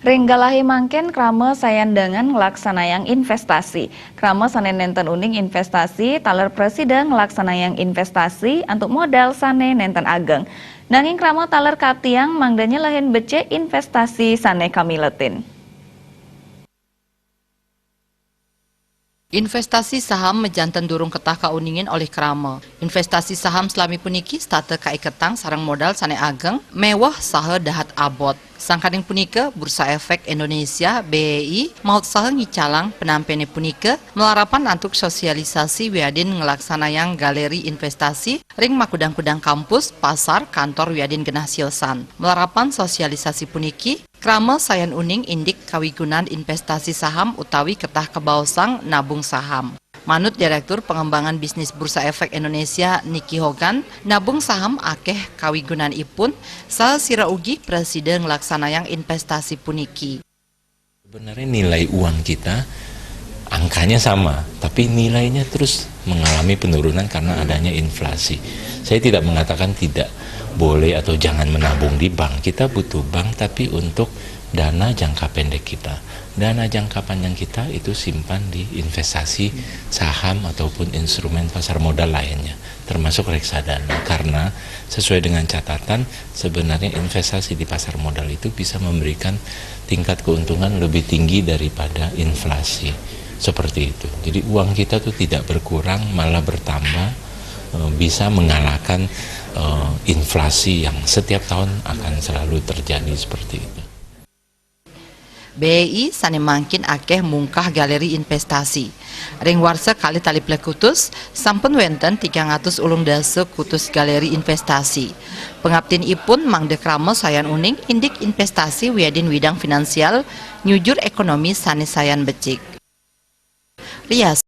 Ringgalahi mangken krama sayandangan ngelaksanayang investasi. Krama sane nenten uning investasi, taler presiden ngelaksanayang investasi untuk modal sane nenten ageng. Nanging krama taler katiang mangdanya lahin becek investasi sane kamiletin. Investasi saham mejanten durung ketah kauningin oleh krama. Investasi saham selami puniki starte kaiketang sarang modal sane ageng, mewah saha dahat abot. Sangkading punika Bursa Efek Indonesia BEI maut saha ngicalang penampene punika melarapan antuk sosialisasi wiadin ngelaksanayang galeri investasi ring makudang-kudang kampus, pasar, kantor wiadin genah silsan. Melarapan sosialisasi puniki krama sayan uning indik kawigunan investasi saham utawi ketah kebaosang nabung saham. Manut Direktur Pengembangan Bisnis Bursa Efek Indonesia Niki Hogan, nabung saham akeh kawigunan ipun saha sira ugi presiden ngelaksanayang investasi puniki. Sebenarnya nilai uang kita angkanya sama, tapi nilainya terus mengalami penurunan karena adanya inflasi. Saya tidak mengatakan tidak boleh atau jangan menabung di bank. Kita butuh bank tapi untuk dana jangka pendek kita. Dana jangka panjang kita itu simpan di investasi saham ataupun instrumen pasar modal lainnya, termasuk reksadana. Karena sesuai dengan catatan, sebenarnya investasi di pasar modal itu bisa memberikan tingkat keuntungan lebih tinggi daripada inflasi. Seperti itu. Jadi uang kita tuh tidak berkurang, malah bertambah, bisa mengalahkan inflasi yang setiap tahun akan selalu terjadi seperti itu. BEI sane mangkin akeh mungkah galeri investasi. Ring warsa kali tali plekutus, sampun wenten 300 ulung dase kutus galeri investasi. Pengabtin ipun mangde krama sayan uning indik investasi wiadin widang finansial, nyujur ekonomi sane sayan becik. Rias